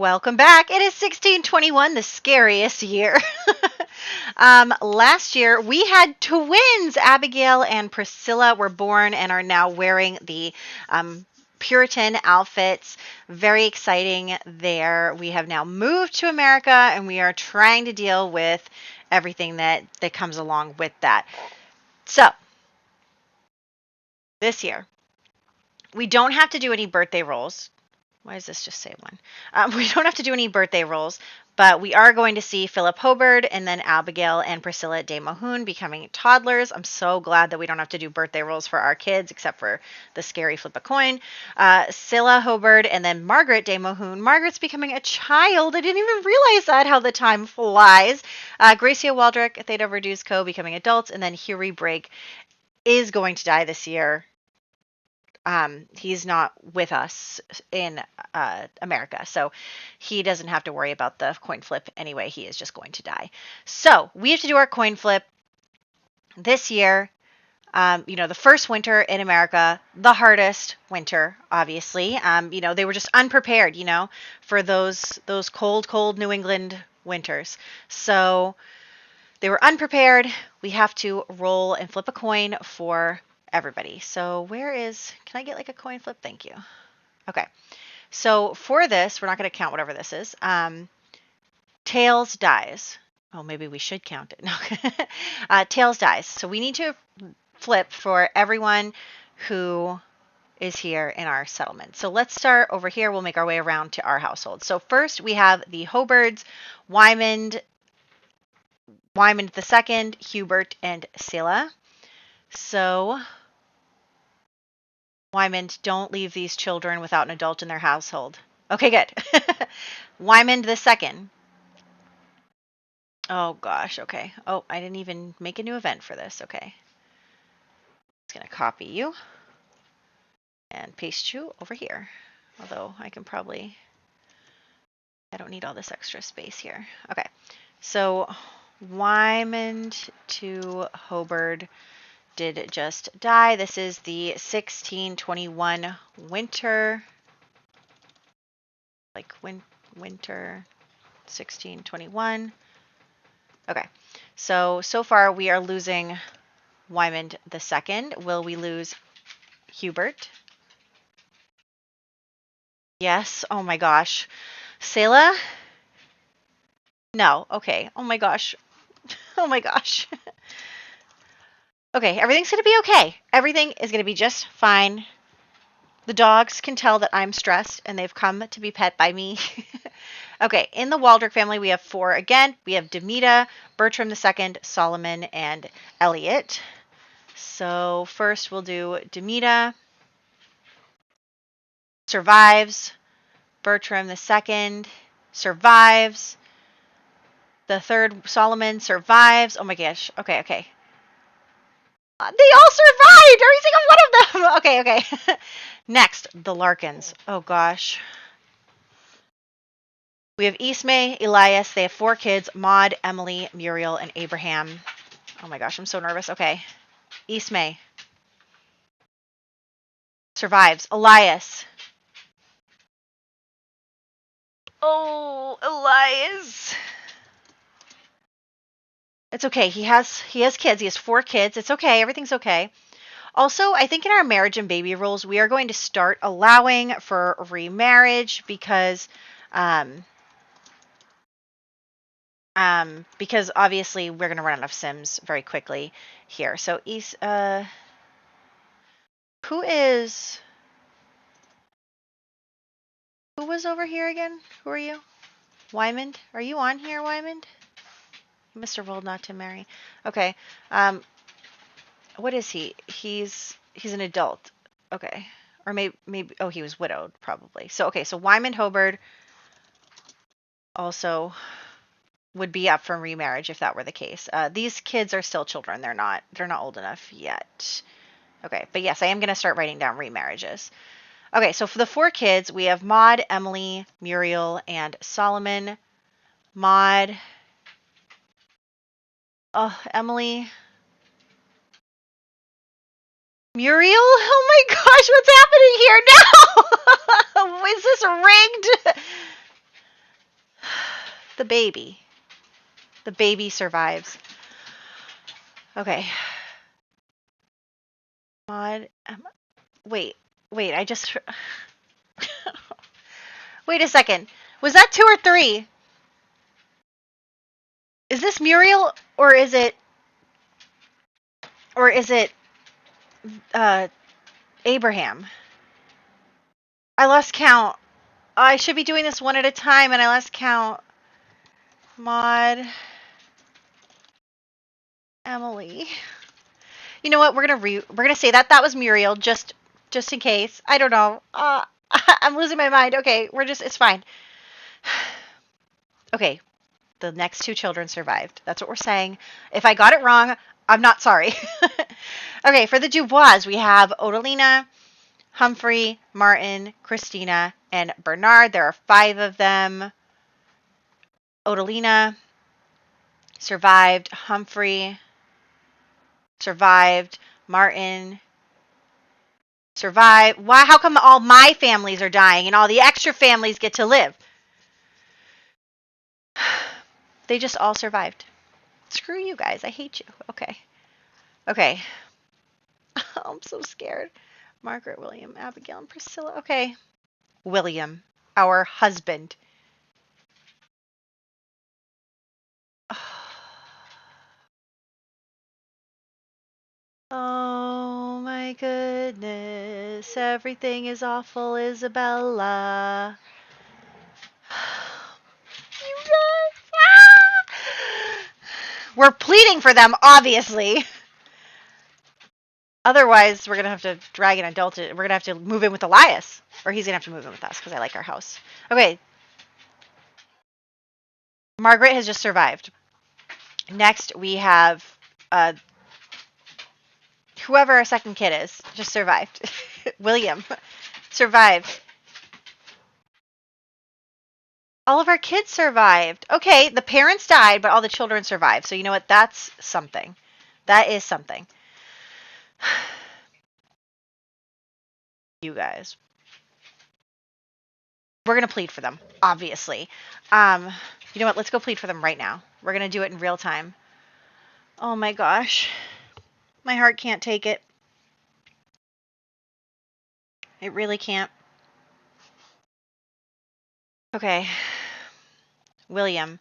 Welcome back. It is 1621, the scariest year. Last year, we had twins. Abigail and Priscilla were born and are now wearing the Puritan outfits. Very exciting there. We have now moved to America and we are trying to deal with everything that comes along with that. So, this year, we don't have to do any birthday rolls. Why does this just say one? We don't have to do any birthday rolls, but we are going to see Philip Hobard and then Abigail and Priscilla de Mohun becoming toddlers. I'm so glad that we don't have to do birthday rolls for our kids, except for the scary flip a coin. Scylla Hobard and then Margaret de Mohun. Margaret's becoming a child. I didn't even realize that, how the time flies. Gracia Waldrick, Theta Verduz Co. becoming adults, and then Hury Brake is going to die this year. He's not with us in America, so he doesn't have to worry about the coin flip anyway. He is just going to die. So we have to do our coin flip this year. The first winter in America, the hardest winter, obviously. They were just unprepared, for those cold New England winters. So they were unprepared. We have to roll and flip a coin for everybody. So can I get like a coin flip? Thank you. Okay. So for this, we're not going to count whatever this is. Tails dies. Oh, maybe we should count it. No. Tails dies. So we need to flip for everyone who is here in our settlement. So let's start over here. We'll make our way around to our household. So first we have the Hobards, Wymond II, Hubert, and Scylla. So Wymond, don't leave these children without an adult in their household. Okay, good. Wymond II. Oh, gosh, okay. Oh, I didn't even make a new event for this. Okay. Just going to copy you and paste you over here. Although I don't need all this extra space here. Okay, so Wymond II Hobard did just die. This is the 1621 winter. Winter 1621. Okay. So far we are losing Wymond II. Will we lose Hubert? Yes. Oh my gosh. Scylla? No. Okay. Oh my gosh. Oh my gosh. Okay, everything's going to be okay. Everything is going to be just fine. The dogs can tell that I'm stressed, and they've come to be pet by me. Okay, in the Waldrick family, we have 4 again. We have Demita, Bertram II, Solomon, and Elliot. So first we'll do Demita. Survives. Bertram II survives. The third, Solomon, survives. Oh my gosh. Okay. They all survived! Every single one of them! Okay. Next, the Larkins. Oh, gosh. We have Ismay, Elias. They have 4 kids. Maud, Emily, Muriel, and Abraham. Oh, my gosh. I'm so nervous. Okay. Ismay. Survives. Elias. Oh, Elias. It's okay. He has kids. He has 4 kids. It's okay. Everything's okay. Also, I think in our marriage and baby rules, we are going to start allowing for remarriage because obviously we're going to run out of Sims very quickly here. So who was over here again? Who are you? Wymond? Are you on here, Wymond? You must have rolled not to marry. Okay. What is he? He's an adult. Okay. Or maybe he was widowed probably. So Wymond Hobard also would be up for remarriage if that were the case. These kids are still children. They're not old enough yet. Okay, but yes, I am going to start writing down remarriages. Okay, so for the 4 kids, we have Maud, Emily, Muriel, and Solomon. Maud. Oh, Emily. Muriel? Oh my gosh, what's happening here now? Is this rigged? the baby. The baby survives. Okay. Mod. Wait. I just. Wait a second. Was that 2 or 3? Is this Muriel or is it uh, Abraham? I lost count. I should be doing this one at a time, and I lost count. Mod. Emily. You know what? We're gonna say that was Muriel just in case. I don't know. I'm losing my mind. Okay, it's fine. Okay, the next 2 children survived. That's what we're saying. If I got it wrong, I'm not sorry. Okay, for the Dubois, we have Odalina, Humphrey, Martin, Christina, and Bernard. There are 5 of them. Odalina survived. Humphrey survived. Martin survived. Why? How come all my families are dying and all the extra families get to live? They just all survived. Screw you guys. I hate you. Okay. Okay. I'm so scared. Margaret, William, Abigail, and Priscilla. Okay. William, our husband. Oh my goodness. Everything is awful, Isabella. You guys. We're pleading for them, obviously. Otherwise, we're going to have to drag an adult. We're going to have to move in with Elias. Or he's going to have to move in with us because I like our house. Okay. Margaret has just survived. Next, we have whoever our second kid is. Just survived. William. Survived. All of our kids survived. Okay, the parents died, but all the children survived. So you know what? That's something. That is something. You guys. We're going to plead for them, obviously. You know what? Let's go plead for them right now. We're going to do it in real time. Oh my gosh. My heart can't take it. It really can't. Okay. William.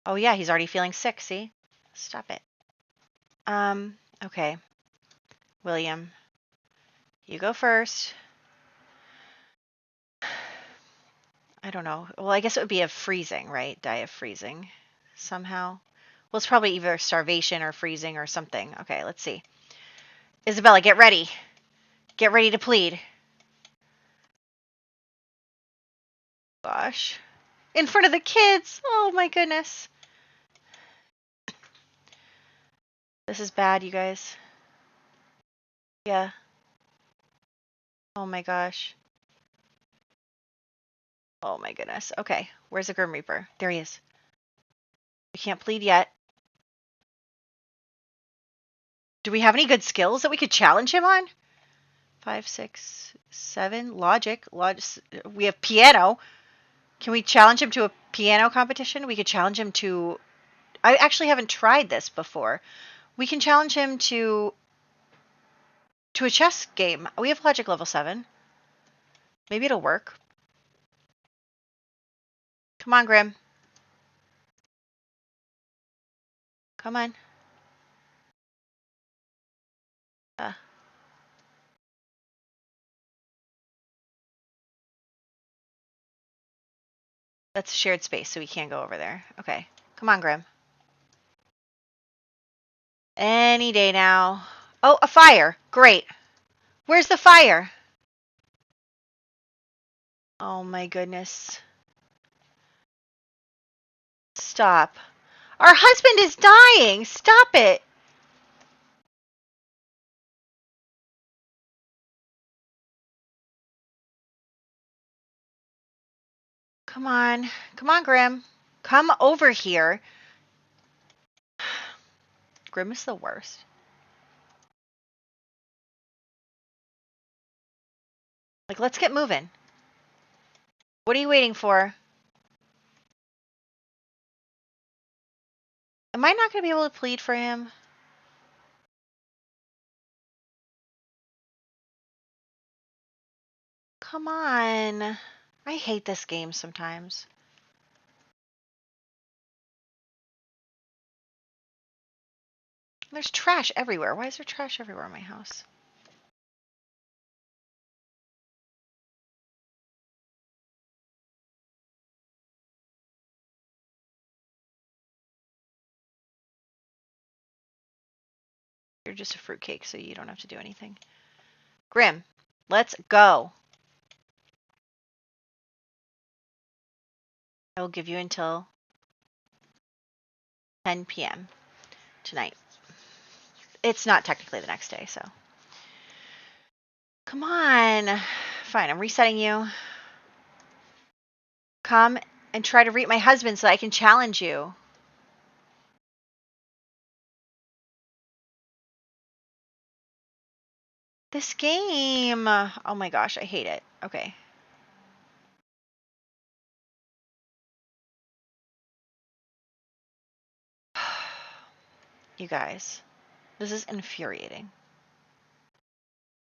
Oh yeah, he's already feeling sick, see? Stop it. Okay. William. You go first. I don't know. Well, I guess it would be of freezing, right? Die of freezing somehow. Well, it's probably either starvation or freezing or something. Okay, let's see. Isabella, get ready. Get ready to plead. Gosh. In front of the kids. Oh my goodness. This is bad, you guys. Yeah. Oh my gosh. Oh my goodness. Okay. Where's the Grim Reaper? There he is. We can't plead yet. Do we have any good skills that we could challenge him on? 5, 6, 7. Logic. We have piano. Can we challenge him to a piano competition? We could challenge him to... I actually haven't tried this before. We can challenge him to a chess game. We have logic level 7. Maybe it'll work. Come on, Grim. Come on. That's shared space, so we can't go over there. Okay. Come on, Grim. Any day now. Oh, a fire. Great. Where's the fire? Oh my goodness. Stop. Our husband is dying. Stop it. Come on. Come on, Grim. Come over here. Grim is the worst. Like, let's get moving. What are you waiting for? Am I not going to be able to plead for him? Come on. I hate this game sometimes. There's trash everywhere. Why is there trash everywhere in my house? You're just a fruitcake, so you don't have to do anything. Grim, let's go. I will give you until 10 p.m. tonight. It's not technically the next day, so. Come on. Fine, I'm resetting you. Come and try to read my husband so that I can challenge you. This game. Oh my gosh, I hate it. Okay. You guys, this is infuriating.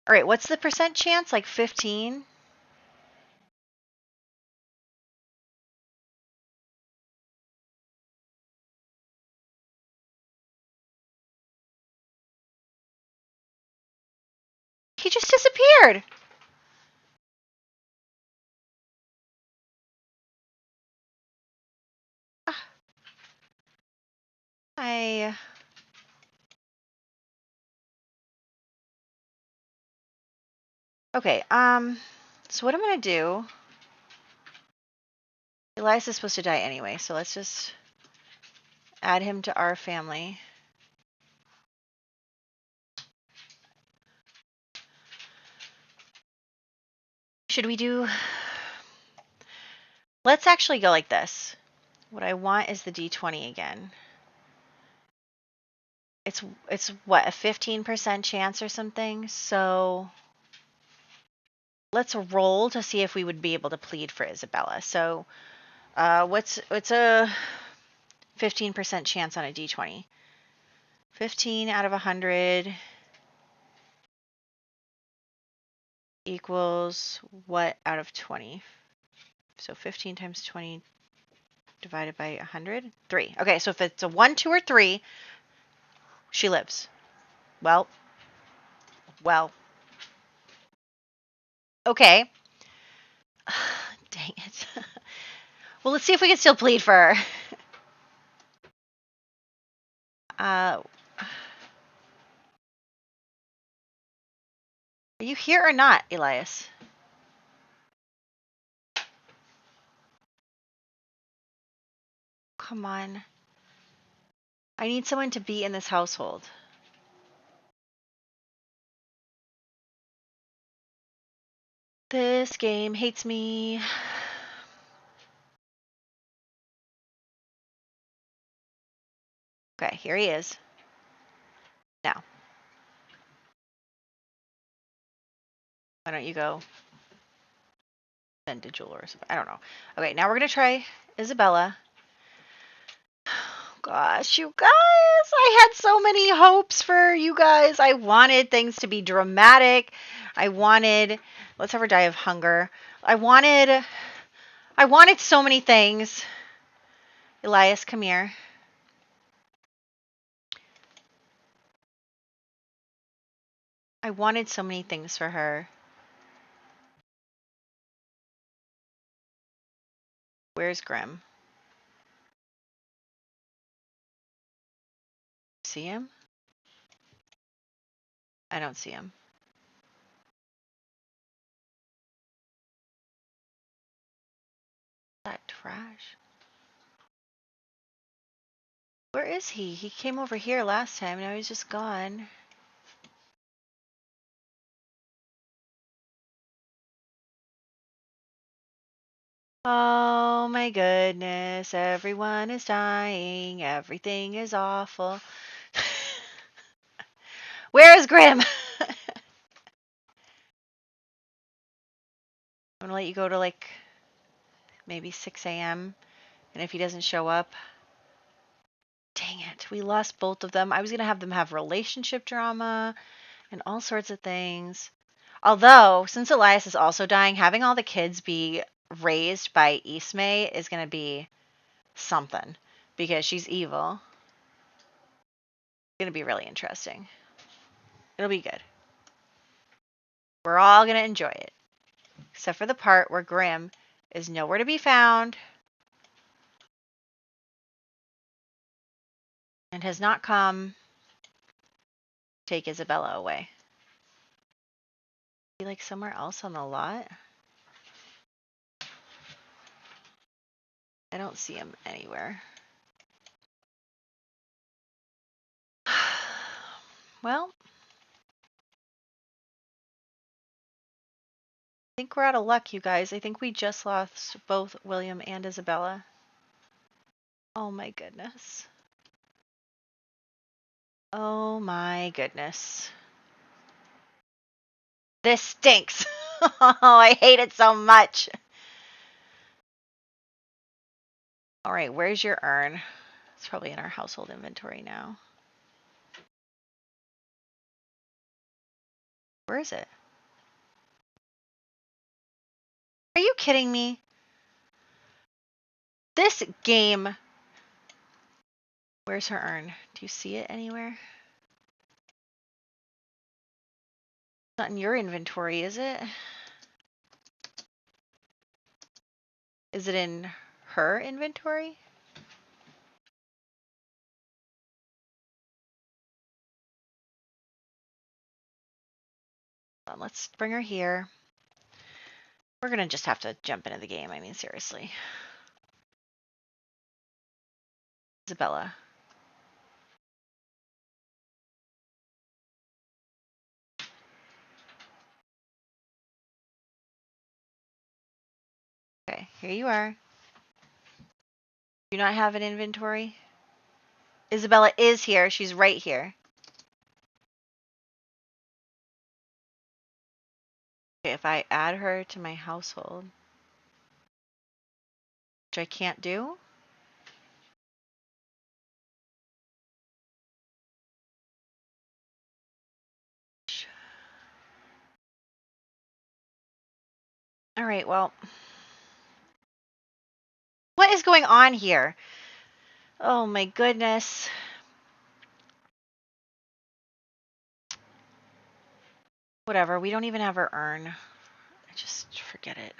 All right, what's the percent chance? Like 15? He just disappeared. I. Okay, so what I'm gonna do. Elias is supposed to die anyway, so let's just add him to our family. Should we do... Let's actually go like this. What I want is the D20 again. It's what, a 15% chance or something? So let's roll to see if we would be able to plead for Isabella. So what's a 15% chance on a D20? 15 out of 100 equals what out of 20? So 15 times 20 divided by 100? 3. Okay, so if it's a 1, 2, or 3, she lives. Well. Okay. Dang it. Well, let's see if we can still plead for her. Are you here or not, Elias? Come on. I need someone to be in this household. This game hates me. Okay, here he is. Now. Why don't you go send to Jewel or something? I don't know. Okay, now we're going to try Isabella. Gosh, you guys, I had so many hopes for you guys. I wanted things to be dramatic. I wanted, let's have her die of hunger. I wanted so many things. Elias, come here. I wanted so many things for her. Where's Grim? See him? I don't see him. That trash. Where is he? He came over here last time. Now he's just gone. Oh my goodness. Everyone is dying. Everything is awful. Where is Grim? I'm going to let you go to like maybe 6 a.m. And if he doesn't show up, dang it. we lost both of them. I was going to have them have relationship drama and all sorts of things. Although, since Elias is also dying, having all the kids be raised by Ismay is going to be something because she's evil. It's going to be really interesting. It'll be good. We're all going to enjoy it. Except for the part where Grimm is nowhere to be found and has not come to take Isabella away. Be like somewhere else on the lot? I don't see him anywhere. Well, I think we're out of luck, you guys. I think we just lost both William and Isabella. Oh my goodness. Oh my goodness. This stinks. Oh, I hate it so much. All right, where's your urn? It's probably in our household inventory now. Where is it? Are you kidding me? This game. Where's her urn? Do you see it anywhere? It's not in your inventory, is it? Is it in her inventory? Let's bring her here. We're going to just have to jump into the game. I mean, seriously. Isabella. Okay, here you are. Do you not have an inventory? Isabella is here. She's right here. Okay, if I add her to my household, which I can't do. All right, well. What is going on here? Oh my goodness. Whatever, we don't even have her urn. Just forget it.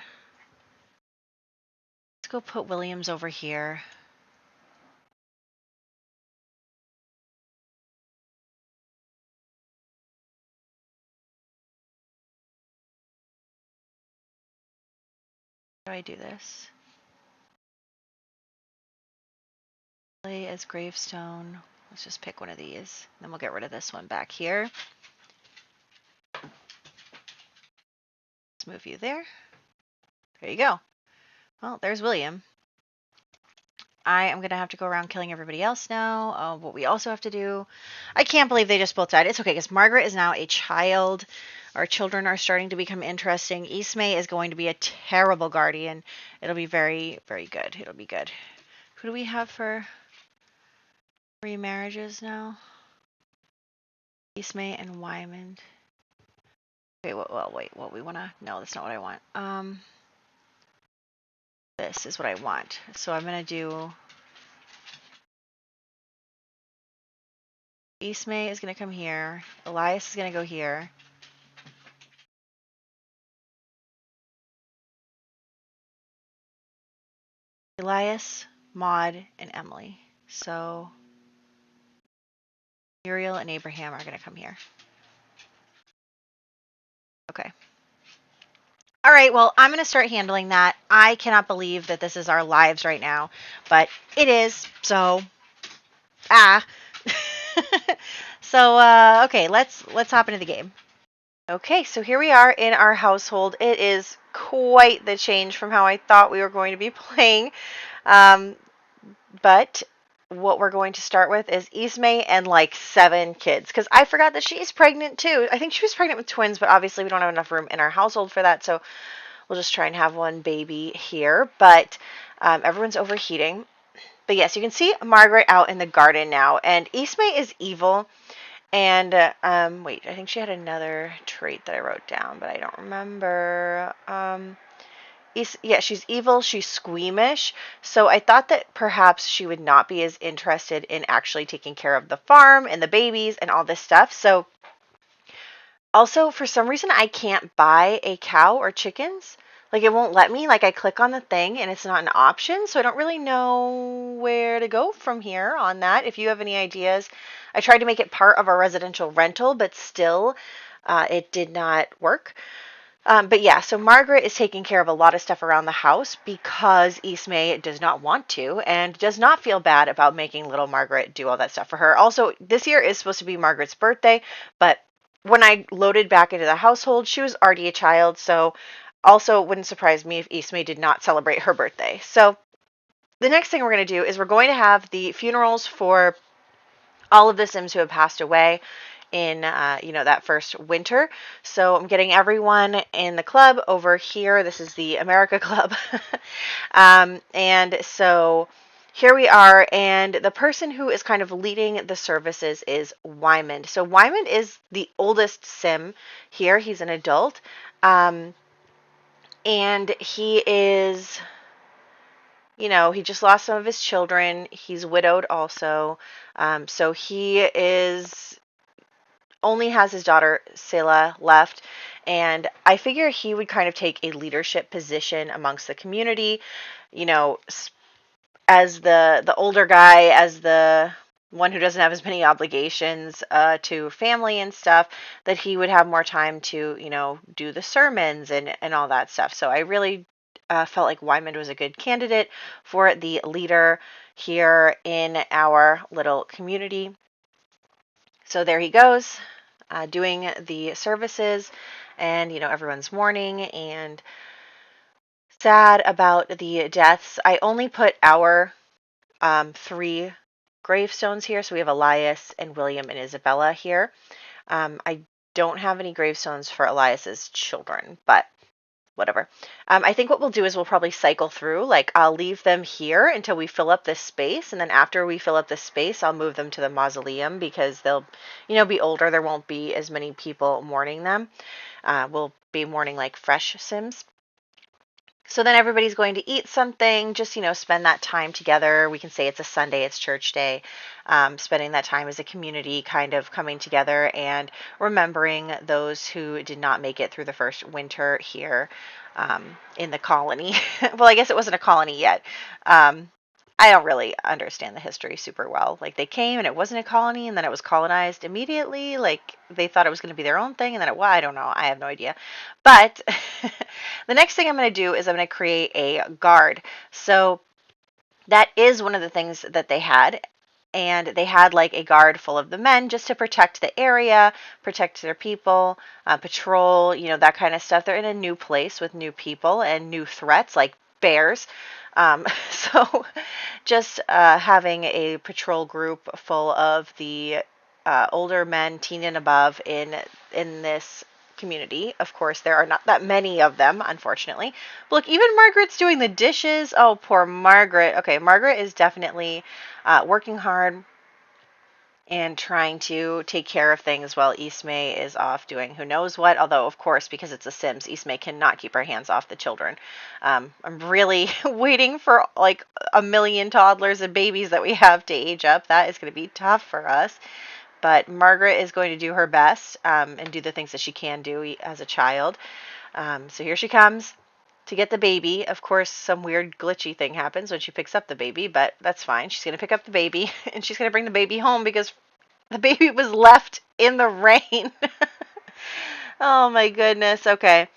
Let's go put Williams over here. How do I do this? Play as gravestone. Let's just pick one of these. Then we'll get rid of this one back here. Let's move you there. There you go. Well, there's William. I am going to have to go around killing everybody else now. What we also have to do... I can't believe they just both died. It's okay, because Margaret is now a child. Our children are starting to become interesting. Ismay is going to be a terrible guardian. It'll be very, very good. It'll be good. Who do we have for remarriages now? Ismay and Wymond. Okay, well, wait. What we want to... No, that's not what I want. This is what I want. So I'm going to do... Ismay is going to come here. Elias is going to go here. Elias, Maud, and Emily. So Muriel and Abraham are going to come here. Okay. All right, well, I'm going to start handling that. I cannot believe that this is our lives right now, but it is, so... So, okay, let's hop into the game. Okay, so here we are in our household. It is quite the change from how I thought we were going to be playing. But what we're going to start with is Ismay and like 7 kids. Because I forgot that she's pregnant too. I think she was pregnant with twins, but obviously we don't have enough room in our household for that. So we'll just try and have one baby here. But everyone's overheating. But yes, you can see Margaret out in the garden now, and Ismay is evil. And wait, I think she had another trait that I wrote down, but I don't remember. Yeah, she's evil, she's squeamish. So I thought that perhaps she would not be as interested in actually taking care of the farm and the babies and all this stuff. So also, for some reason, I can't buy a cow or chickens. Like, it won't let me. Like, I click on the thing and it's not an option. So I don't really know where to go from here on that. If you have any ideas, I tried to make it part of our residential rental, but still, it did not work. But yeah, so Margaret is taking care of a lot of stuff around the house because Ismay does not want to and does not feel bad about making little Margaret do all that stuff for her. Also, this year is supposed to be Margaret's birthday, but when I loaded back into the household, she was already a child, so also it wouldn't surprise me if Ismay did not celebrate her birthday. So the next thing we're going to do is we're going to have the funerals for all of the Sims who have passed away in that first winter. So I'm getting everyone in the club over here. This is the America Club. And so here we are, and the person who is kind of leading the services is Wymond. So Wymond is the oldest Sim here. He's an adult. And he is, he just lost some of his children. He's widowed also. So he is only has his daughter Sela left, and I figure he would kind of take a leadership position amongst the community, you know, as the older guy, as the one who doesn't have as many obligations to family and stuff, that he would have more time to, do the sermons and all that stuff. So I really felt like Wymond was a good candidate for the leader here in our little community. So there he goes, doing the services, and everyone's mourning and sad about the deaths. I only put our 3 gravestones here, so we have Elias and William and Isabella here. I don't have any gravestones for Elias's children, but whatever. I think what we'll do is we'll probably cycle through. Like, I'll leave them here until we fill up this space, and then after we fill up this space, I'll move them to the mausoleum because they'll, be older. There won't be as many people mourning them. We'll be mourning like fresh Sims. So then everybody's going to eat something, just, spend that time together. We can say it's a Sunday, it's church day, spending that time as a community, kind of coming together and remembering those who did not make it through the first winter here in the colony. Well, I guess it wasn't a colony yet. I don't really understand the history super well. Like, they came and it wasn't a colony, and then it was colonized immediately. Like, they thought it was going to be their own thing, and then I don't know. I have no idea. But the next thing I'm going to do is I'm going to create a guard. So that is one of the things that they had. And they had like a guard full of the men just to protect the area, protect their people, patrol, that kind of stuff. They're in a new place with new people and new threats like bears. So just having a patrol group full of the older men, teen and above, in this community. Of course, there are not that many of them, unfortunately. But look, even Margaret's doing the dishes. Oh, poor Margaret. Okay, Margaret is definitely working hard and trying to take care of things while Ismay is off doing who knows what. Although, of course, because it's a Sims, Ismay cannot keep her hands off the children. I'm really waiting for like a million toddlers and babies that we have to age up. That is going to be tough for us. But Margaret is going to do her best and do the things that she can do as a child. So here she comes to get the baby. Of course, some weird glitchy thing happens when she picks up the baby, but that's fine. She's going to pick up the baby and she's going to bring the baby home because the baby was left in the rain. Oh my goodness. Okay.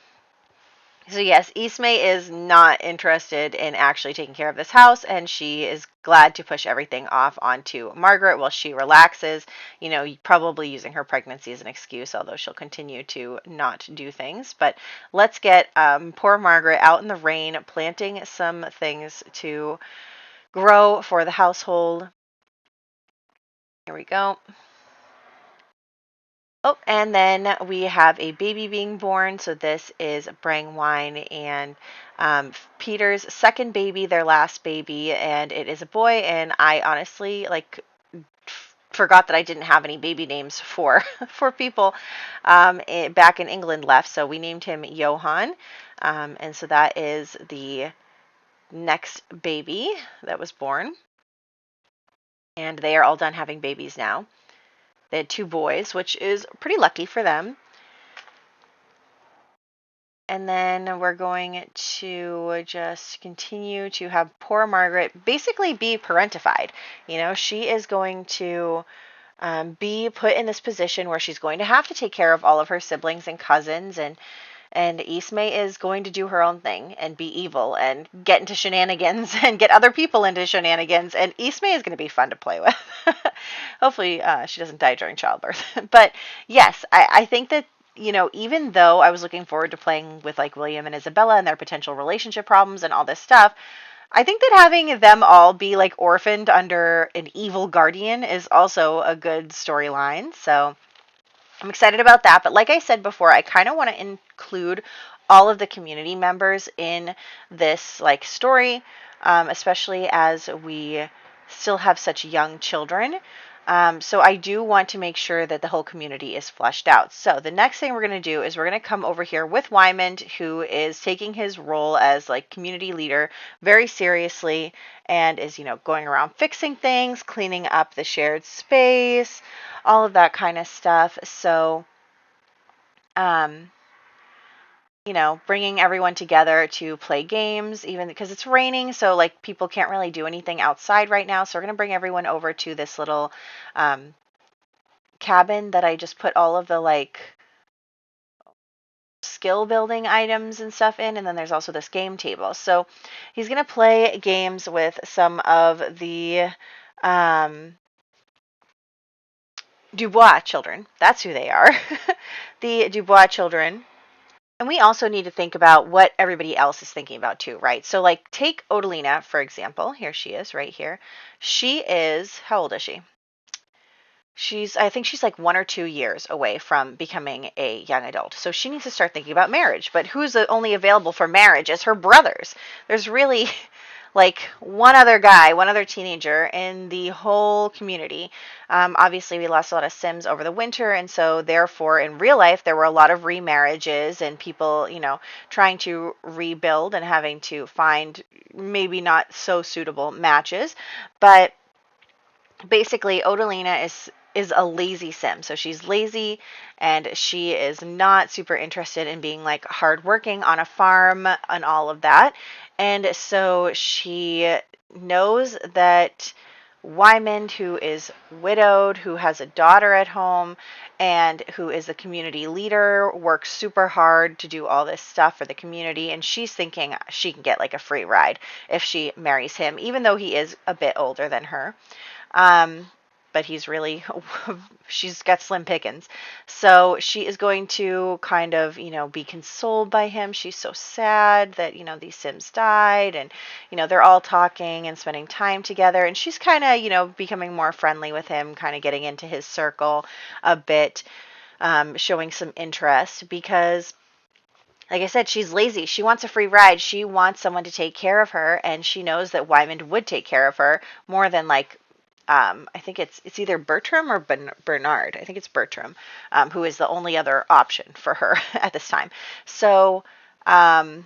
So yes, Ismay is not interested in actually taking care of this house, and she is glad to push everything off onto Margaret while she relaxes, probably using her pregnancy as an excuse, although she'll continue to not do things. But let's get poor Margaret out in the rain, planting some things to grow for the household. Here we go. Oh, and then we have a baby being born. So this is Brangwine and Peter's second baby, their last baby, and it is a boy. And I honestly forgot that I didn't have any baby names for for people back in England left. So we named him Johann, and so that is the next baby that was born. And they are all done having babies now. They had 2 boys, which is pretty lucky for them. And then we're going to just continue to have poor Margaret basically be parentified. She is going to be put in this position where she's going to have to take care of all of her siblings and cousins, and Ismay is going to do her own thing and be evil and get into shenanigans and get other people into shenanigans. And Ismay is going to be fun to play with. Hopefully she doesn't die during childbirth. But yes, I think that, even though I was looking forward to playing with like William and Isabella and their potential relationship problems and all this stuff, I think that having them all be like orphaned under an evil guardian is also a good storyline. So I'm excited about that. But like I said before, I kind of want to include all of the community members in this like story, especially as we still have such young children. So I do want to make sure that the whole community is fleshed out. So the next thing we're going to do is we're going to come over here with Wymond, who is taking his role as like community leader very seriously and is, going around fixing things, cleaning up the shared space, all of that kind of stuff. So, bringing everyone together to play games, even because it's raining, so like people can't really do anything outside right now. So we're going to bring everyone over to this little cabin that I just put all of the like skill building items and stuff in, and then there's also this game table. So he's going to play games with some of the Dubois children. That's who they are. The Dubois children. And we also need to think about what everybody else is thinking about too, right? So like take Odalina, for example. Here she is right here. She is, how old is she? I think she's like 1 or 2 years away from becoming a young adult. So she needs to start thinking about marriage. But who's only available for marriage is her brothers. There's really like one other teenager in the whole community. Obviously, we lost a lot of Sims over the winter, and so therefore, in real life, there were a lot of remarriages and people, trying to rebuild and having to find maybe not so suitable matches. But basically, Odalina is a lazy sim. So she's lazy and she is not super interested in being like hardworking on a farm and all of that. And so she knows that Wymond, who is widowed, who has a daughter at home, and who is a community leader, works super hard to do all this stuff for the community. And she's thinking she can get like a free ride if she marries him, even though he is a bit older than her. But he's really, she's got slim pickings. So she is going to kind of, be consoled by him. She's so sad that, these Sims died and, they're all talking and spending time together. And she's kind of, becoming more friendly with him, kind of getting into his circle a bit, showing some interest because, like I said, she's lazy. She wants a free ride. She wants someone to take care of her. And she knows that Wymond would take care of her more than like, I think it's either Bertram or Bernard. I think it's Bertram, who is the only other option for her at this time. So that's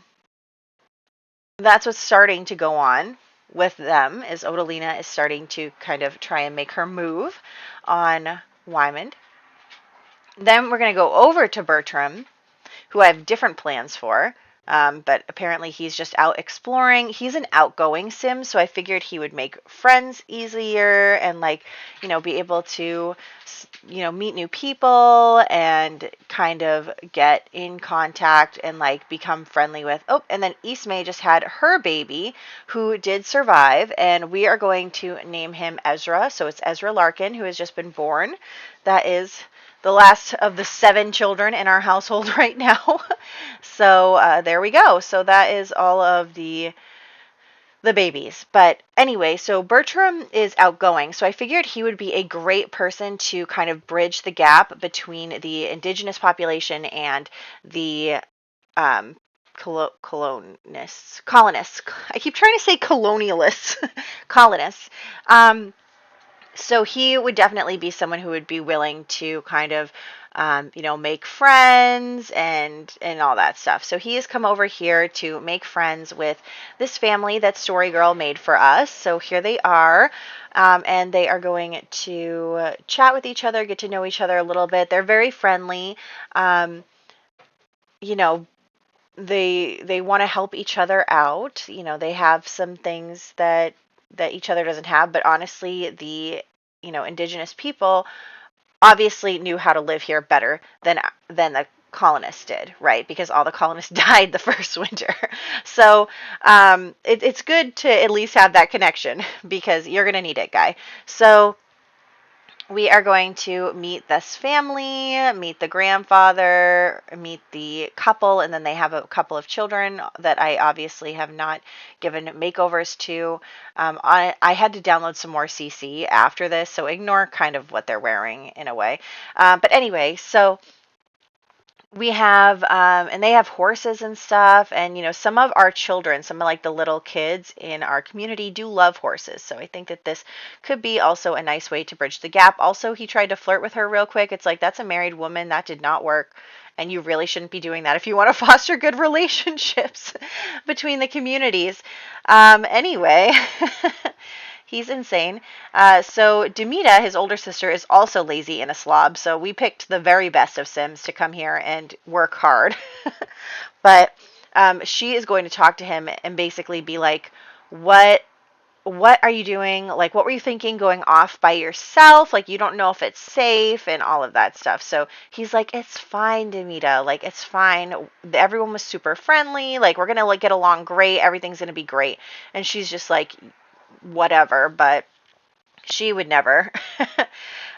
what's starting to go on with them, is Odalina is starting to kind of try and make her move on Wymond. Then we're going to go over to Bertram, who I have different plans for. But apparently he's just out exploring. He's an outgoing sim, so I figured he would make friends easier and be able to, meet new people and kind of get in contact and become friendly with. Oh, and then Ismay just had her baby who did survive, and we are going to name him Ezra. So it's Ezra Larkin, who has just been born. That is the last of the 7 children in our household right now. So there we go. So that is all of the babies. But anyway, so Bertram is outgoing. So I figured he would be a great person to kind of bridge the gap between the indigenous population and the colonists. I keep trying to say colonialists, colonists. Um, so he would definitely be someone who would be willing to kind of, make friends and all that stuff. So he has come over here to make friends with this family that Story Girl made for us. So here they are. And they are going to chat with each other, get to know each other a little bit. They're very friendly. Um, you know, they want to help each other out. They have some things that each other doesn't have, but honestly, the indigenous people obviously knew how to live here better than the colonists did, right? Because all the colonists died the first winter. So it's good to at least have that connection because you're gonna need it, guy. So we are going to meet this family, meet the grandfather, meet the couple, and then they have a couple of children that I obviously have not given makeovers to. I had to download some more CC after this, so ignore kind of what they're wearing in a way. But anyway, so we have and they have horses and stuff, and some of our children, some of like the little kids in our community do love horses, so I think that this could be also a nice way to bridge the gap. Also, he tried to flirt with her real quick. It's like, that's a married woman, that did not work, and you really shouldn't be doing that if you want to foster good relationships between the communities. Anyway. He's insane. So Demita, his older sister, is also lazy and a slob. So we picked the very best of Sims to come here and work hard. But she is going to talk to him and basically be like, what are you doing? Like, what were you thinking going off by yourself? Like, you don't know if it's safe and all of that stuff. So he's like, it's fine, Demita. Like, it's fine. Everyone was super friendly. Like, we're going to get along great. Everything's going to be great. And she's just like, whatever, but she would never.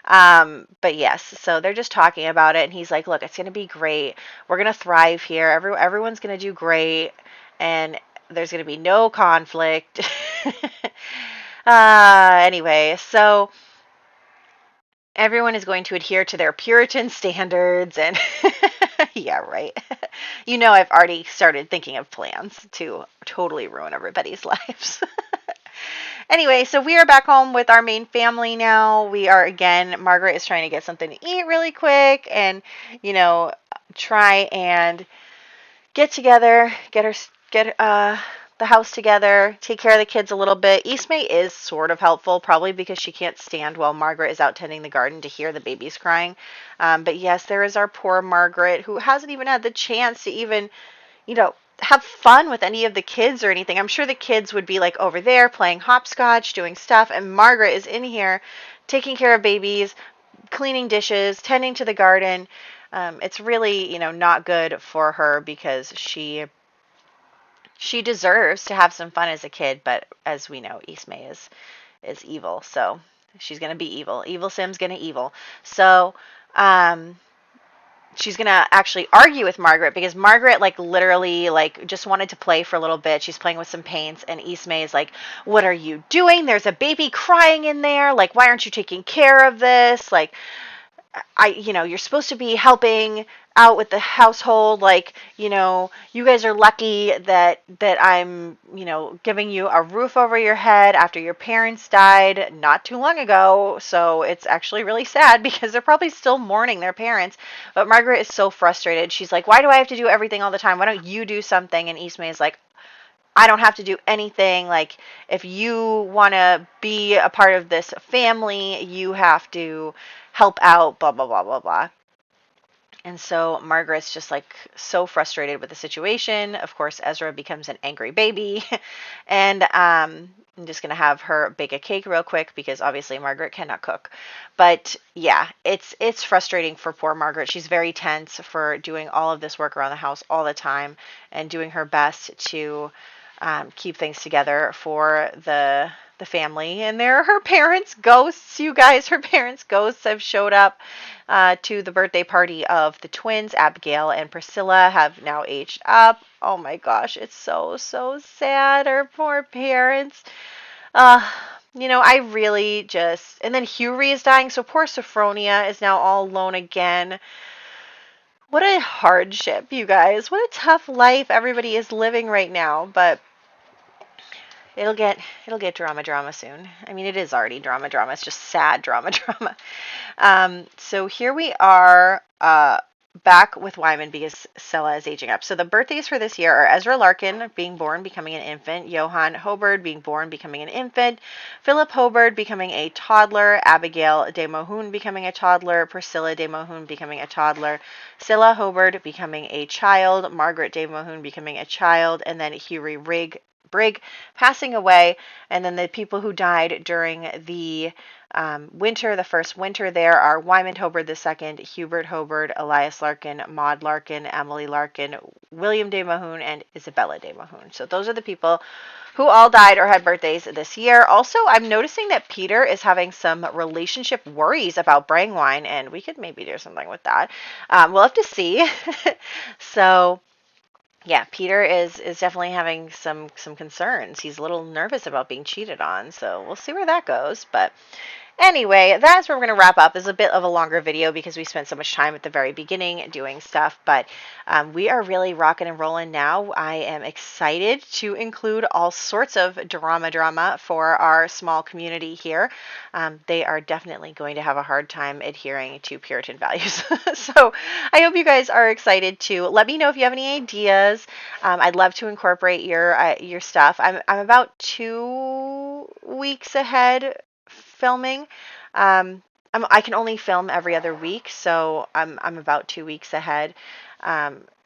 But yes, so they're just talking about it, and he's like, look, it's going to be great. We're going to thrive here. Everyone's going to do great, and there's going to be no conflict. Anyway, so everyone is going to adhere to their Puritan standards, and yeah, right. I've already started thinking of plans to totally ruin everybody's lives. Anyway, so we are back home with our main family now. Margaret is trying to get something to eat really quick and, try and get together, get the house together, take care of the kids a little bit. Ismay is sort of helpful, probably because she can't stand while Margaret is out tending the garden to hear the babies crying. But yes, there is our poor Margaret, who hasn't even had the chance to even, have fun with any of the kids or anything. I'm sure the kids would be like over there playing hopscotch, doing stuff, and Margaret is in here taking care of babies, cleaning dishes, tending to the garden. It's really, not good for her because she deserves to have some fun as a kid, but as we know, Ismay is evil, so she's gonna be evil. Evil Sim's gonna evil. So, she's gonna actually argue with Margaret because Margaret literally just wanted to play for a little bit. She's playing with some paints, and Ismay is like, "What are you doing? There's a baby crying in there. Like, why aren't you taking care of this? Like, you're supposed to be helping out with the household. Like, you guys are lucky that I'm, giving you a roof over your head after your parents died not too long ago. So it's actually really sad because they're probably still mourning their parents. But Margaret is so frustrated. She's like, why do I have to do everything all the time? Why don't you do something? And Ismay is like, I don't have to do anything. Like, if you want to be a part of this family, you have to help out, blah, blah, blah, blah, blah. And so Margaret's just so frustrated with the situation. Of course, Ezra becomes an angry baby. And I'm just going to have her bake a cake real quick because obviously Margaret cannot cook. But yeah, it's frustrating for poor Margaret. She's very tense for doing all of this work around the house all the time and doing her best to keep things together for the family. And there are her parents' ghosts, you guys. Her parents' ghosts have showed up to the birthday party of the twins. Abigail and Priscilla have now aged up. Oh my gosh, it's so, so sad. Her poor parents. Uh, I really just... And then Hughie is dying, so poor Sophronia is now all alone again. What a hardship, you guys. What a tough life everybody is living right now. But it'll get drama soon. I mean, it is already drama. It's just sad drama. So here we are back with Wyman because Scylla is aging up. So the birthdays for this year are Ezra Larkin being born, becoming an infant, Johann Hobard being born, becoming an infant, Philip Hobard becoming a toddler, Abigail de Mohun becoming a toddler, Priscilla de Mohun becoming a toddler, Scylla Hobard becoming a child, Margaret de Mohun becoming a child, and then Hughie Brigg passing away, and then the people who died during the winter, the first winter there, are Wyman Hobard II, Hubert Hobard, Elias Larkin, Maud Larkin, Emily Larkin, William de Mohun, and Isabella de Mohun. So those are the people who all died or had birthdays this year. Also, I'm noticing that Peter is having some relationship worries about Brangwine, and we could maybe do something with that. We'll have to see. So yeah, Peter is definitely having some concerns. He's a little nervous about being cheated on, so we'll see where that goes. But anyway, that's where we're going to wrap up. This is a bit of a longer video because we spent so much time at the very beginning doing stuff, but we are really rocking and rolling now. I am excited to include all sorts of drama for our small community here. They are definitely going to have a hard time adhering to Puritan values. So I hope you guys are excited to let me know if you have any ideas. I'd love to incorporate your stuff. I'm about 2 weeks ahead filming. I can only film every other week, so I'm about 2 weeks ahead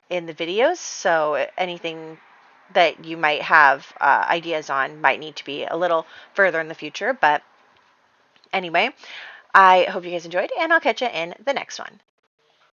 in the videos. So anything that you might have ideas on might need to be a little further in the future. But anyway, I hope you guys enjoyed, and I'll catch you in the next one.